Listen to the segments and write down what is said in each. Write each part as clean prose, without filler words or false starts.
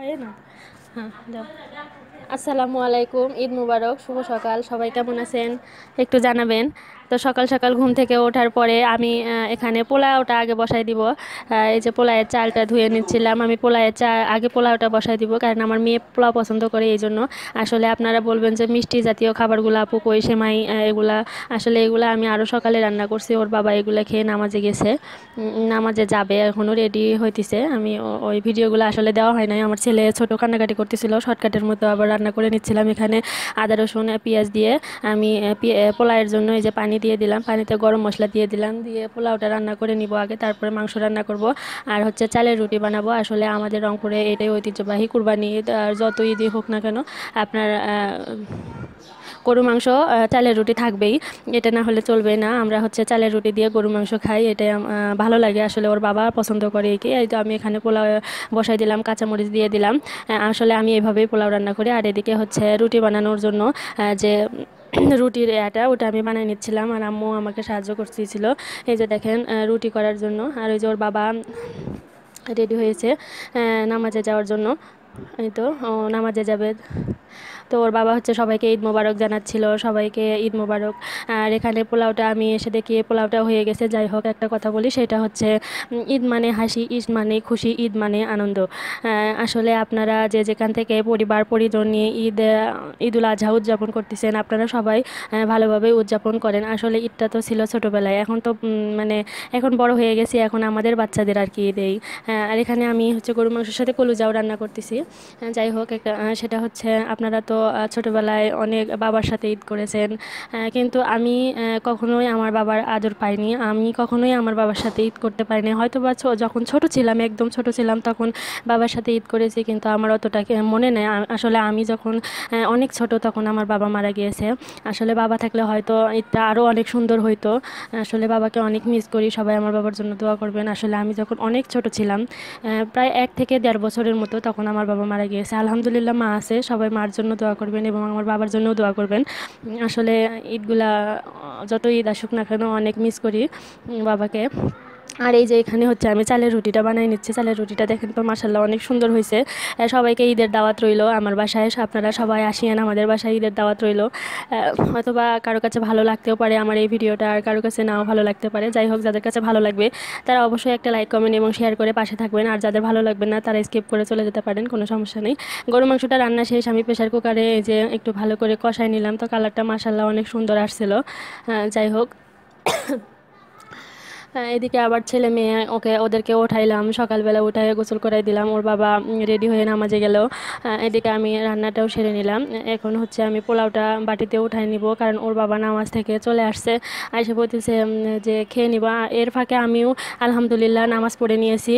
তাই না? হ্যাঁ, যাও। আসসালামু আলাইকুম, ঈদ মুবারক, শুভ সকাল। সবাই কেমন আছেন একটু জানাবেন। তো সকাল সকাল ঘুম থেকে ওঠার পরে আমি এখানে পোলাওটা আগে বসাই দিব। এই যে পোলাওয়ের চালটা ধুয়ে নিচ্ছিলাম, আমি পোলাওয়ের আগে পোলাওটা বসাই দিব, কারণ আমার মেয়ে পোলাও পছন্দ করে, এই জন্য। আসলে আপনারা বলবেন যে মিষ্টি জাতীয় খাবারগুলো আপু কই, সেমাই এগুলা, আসলে এগুলা আমি আরও সকালে রান্না করছি। ওর বাবা এগুলো খেয়ে নামাজে গেছে, নামাজে যাবে, এখনও রেডি হইতেছে। আমি ওই ভিডিওগুলো আসলে দেওয়া হয় নাই, আমার ছেলে ছোটো কান্নাকাটি করতেছিল, শর্টকাটের মতো আবার রান্না করে নিচ্ছিলাম এখানে আদা রসুন পেঁয়াজ দিয়ে। আমি পোলাওয়ের জন্য এই যে পানি দিয়ে দিলাম, পানিতে গরম মশলা দিয়ে দিলাম, দিয়ে পোলাওটা রান্না করে নিব আগে, তারপরে মাংস রান্না করব। আর হচ্ছে চালের রুটি বানাবো। আসলে আমাদের রংপুরে এটাই ঐতিহ্যবাহী, কুরবানি ঈদ আর যত ঈদই হোক না কেন, আপনার গরু মাংস চালের রুটি থাকবেই, এটা না হলে চলবে না। আমরা হচ্ছে চালের রুটি দিয়ে গরু মাংস খাই, এটাই ভালো লাগে। আসলে ওর বাবা পছন্দ করে একে। এই তো আমি এখানে পোলাও বসাই দিলাম, কাঁচামরিচ দিয়ে দিলাম। আসলে আমি এইভাবেই পোলাও রান্না করি। আর এদিকে হচ্ছে রুটি বানানোর জন্য যে রুটির ওটা আমি বানিয়ে নিচ্ছিলাম, আর আম্মু আমাকে সাহায্য করতেছিল। এই যে দেখেন রুটি করার জন্য। আর ওই যে ওর বাবা রেডি হয়েছে নামাজে যাওয়ার জন্য। এই তো নামাজে যাবে। তো ওর বাবা হচ্ছে সবাইকে ঈদ মোবারক জানাচ্ছিল, সবাইকে ঈদ মোবারক। আর এখানে পোলাওটা আমি এসে দেখি পোলাওটা হয়ে গেছে। যাই হোক, একটা কথা বলি, সেটা হচ্ছে ঈদ মানে হাসি, ঈদ মানে খুশি, ঈদ মানে আনন্দ। আসলে আপনারা যে যেখান থেকে পরিবার পরিজন নিয়ে ঈদুল আজহা উদযাপন করতেছেন, আপনারা সবাই ভালোভাবে উদযাপন করেন। আসলে ঈদটা তো ছিল ছোটোবেলায়, এখন তো মানে এখন বড় হয়ে গেছি, এখন আমাদের বাচ্চাদের আর কি ঈদ এই। আর এখানে আমি হচ্ছে গরু মাংসের সাথে কলুজাও রান্না করতেছি। যাই হোক, সেটা হচ্ছে আপনারা তো ছোটোবেলায় অনেক বাবার সাথে ঈদ করেছেন, কিন্তু আমি কখনোই আমার বাবার আদর পাইনি। আমি কখনোই আমার বাবার সাথে ঈদ করতে পারিনি। হয়তো বা যখন ছোট ছিলাম, একদম ছোট ছিলাম, তখন বাবার সাথে ঈদ করেছি, কিন্তু আমার অতটা মনে নেই। আসলে আমি যখন অনেক ছোট, তখন আমার বাবা মারা গিয়েছে। আসলে বাবা থাকলে হয়তো ঈদটা আরও অনেক সুন্দর হইতো। আসলে বাবাকে অনেক মিস করি, সবাই আমার বাবার জন্য দোয়া করবেন। আসলে আমি যখন অনেক ছোট ছিলাম, প্রায় 1 থেকে 1.5 বছরের মতো, তখন আমার বাবা মারা গিয়েছে। আলহামদুলিল্লাহ মা আছে, সবাই মার জন্য দোয়া করবেন এবং আমার বাবার জন্যও দোয়া করবেন। আসলে ঈদগুলা যত ঈদ আসুক না কেন, অনেক মিস করি বাবাকে। আর এই যে এখানে হচ্ছে আমি চালের রুটিটা বানাই নিচ্ছি। চালের রুটিটা দেখেন তো মাশাল্লাহ অনেক সুন্দর হয়েছে। সবাইকে ঈদের দাওয়াত রইলো আমার বাসায়, আপনারা সবাই আসিয়েন আমাদের বাসায়, ঈদের দাওয়াত রইলো। হয়তো বা কারো কাছে ভালো লাগতেও পারে আমার এই ভিডিওটা, আর কারো কাছে নাও ভালো লাগতে পারে। যাই হোক, যাদের কাছে ভালো লাগবে তারা অবশ্যই একটা লাইক কমেন্ট এবং শেয়ার করে পাশে থাকবেন, আর যাদের ভালো লাগবে না তারা স্কিপ করে চলে যেতে পারেন, কোনো সমস্যা নেই। গরু মাংসটা রান্না শেষ, আমি প্রেশার কুকারে এই যে একটু ভালো করে কষাই নিলাম, তো কালারটা মাশাল্লাহ অনেক সুন্দর আসছিল। যাই হোক, এদিকে আবার ছেলে মেয়ে ওদেরকে ওঠাইলাম, সকালবেলা উঠাই গোসল করাই দিলাম। ওর বাবা রেডি হয়ে নামাজে গেল। এদিকে আমি রান্নাটাও সেরে নিলাম। এখন হচ্ছে আমি পোলাওটা বাটিতে উঠাই নিব, কারণ ওর বাবা নামাজ থেকে চলে আসছে, এসে বলতেছে যে খেয়ে নিব। এর ফাঁকে আমিও আলহামদুলিল্লাহ নামাজ পড়ে নিয়েছি।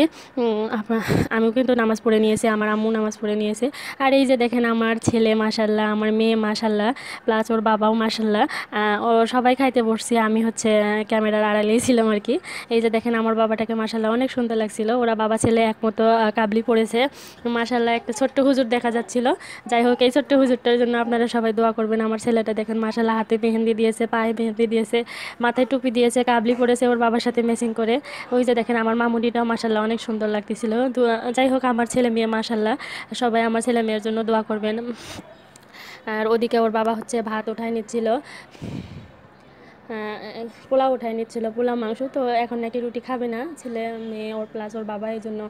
আমিও কিন্তু নামাজ পড়ে নিয়েছি, আমার আম্মু নামাজ পড়ে নিয়েছে। আর এই যে দেখেন আমার ছেলে মাশাল্লাহ, আমার মেয়ে মাশাল্লাহ, প্লাস ওর বাবাও মাশাল্লাহ। ও সবাই খাইতে বসছি, আমি হচ্ছে ক্যামেরার আড়ালেই ছিলাম আর কি। এই যে দেখেন আমার বাবাটাকে মাশাল্লাহ অনেক সুন্দর লাগছিল। ওরা বাবা ছেলে একমতো কাবলি পড়েছে মাশাল্লাহ, একটা ছোট্ট হুজুর দেখা যাচ্ছিল। যাই হোক, এই ছোট্ট হুজুরটার জন্য আপনারা সবাই দোয়া করবেন। আমার ছেলেটা দেখেন মাশাল্লাহ হাতে মেহেন্দি দিয়েছে, পায়ে মেহেন্দি দিয়েছে, মাথায় টুপি দিয়েছে, কাবলি পড়েছে ওর বাবার সাথে ম্যাচিং করে। ওই যে দেখেন আমার মামুনিটাও মাশাল্লাহ অনেক সুন্দর লাগতেছিল। যাই হোক, আমার ছেলে মেয়ে মাশাল্লাহ, সবাই আমার ছেলে মেয়ের জন্য দোয়া করবেন। আর ওদিকে ওর বাবা হচ্ছে ভাত উঠায় নিচ্ছিল, পোলাও উঠাই নিচ্ছিল, পোলাও মাংস। তো এখন নাকি রুটি খাবে না ছেলে মেয়ে, ওর প্লাস ওর বাবা, এই জন্য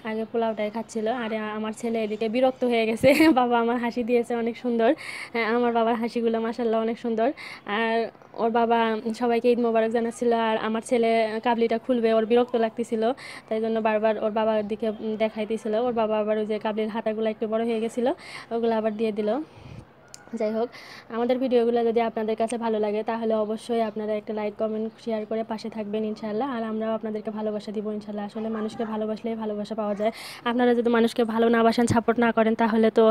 আগে পোলাওটাই খাচ্ছিল। আর আমার ছেলে এদিকে বিরক্ত হয়ে গেছে বাবা আমার হাসি দিয়েছে অনেক সুন্দর, আমার বাবার হাসিগুলো মাশাল্লাহ অনেক সুন্দর। আর ওর বাবা সবাইকে ঈদ মোবারক জানাচ্ছিল, আর আমার ছেলে কাবলিটা খুলবে, ওর বিরক্ত লাগতেছিল, তাই জন্য বারবার ওর বাবার দিকে দেখাইতেছিল। ওর বাবা আবার ওই যে কাবলির হাতাগুলো একটু বড় হয়ে গেছিলো, ওগুলো আবার দিয়ে দিল। যাই হোক, আমাদের ভিডিওগুলো যদি আপনাদের কাছে ভালো লাগে, তাহলে অবশ্যই আপনারা একটা লাইক কমেন্ট শেয়ার করে পাশে থাকবেন ইনশাল্লাহ। আর আমরাও আপনাদেরকে ভালোবাসা দিব ইনশাল্লাহ। আসলে মানুষকে ভালোবাসলেই ভালোবাসা পাওয়া যায়। আপনারা যদি মানুষকে ভালো না বাসেন, সাপোর্ট না করেন, তাহলে তো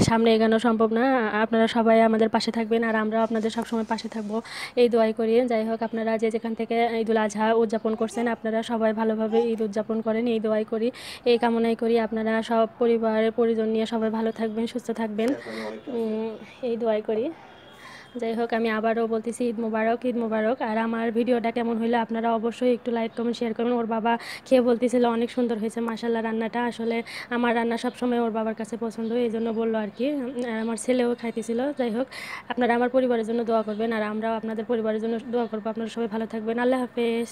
সামনে এগোনো সম্ভব না। আপনারা সবাই আমাদের পাশে থাকবেন, আর আমরাও আপনাদের সবসময় পাশে থাকবো, এই দোয়াই করি। যাই হোক, আপনারা যে যেখান থেকে ঈদুল আজহা উদযাপন করছেন, আপনারা সবাই ভালোভাবে ঈদ উদযাপন করেন, এই দোয়াই করি, এই কামনাই করি। আপনারা সব পরিবারের পরিজন নিয়ে সবাই ভালো থাকবেন, সুস্থ থাকবেন, এই দোয়াই করি। যাই হোক, আমি আবারও বলতেছি ঈদ মুবারক, ঈদ মুবারক। আর আমার ভিডিওটা কেমন হইলো আপনারা অবশ্যই একটু লাইক কমেন্ট শেয়ার করবেন। ওর বাবা খেয়ে বলতেছিল অনেক সুন্দর হয়েছে মাশাল্লাহ রান্নাটা। আসলে আমার রান্না সবসময় ওর বাবার কাছে পছন্দ, এই জন্য বললো আর কি। আর আমার ছেলেও খাইতেছিল। যাই হোক, আপনারা আমার পরিবারের জন্য দোয়া করবেন, আর আমরাও আপনাদের পরিবারের জন্য দোয়া করবো। আপনারা সবাই ভালো থাকবেন। আল্লাহ হাফেজ।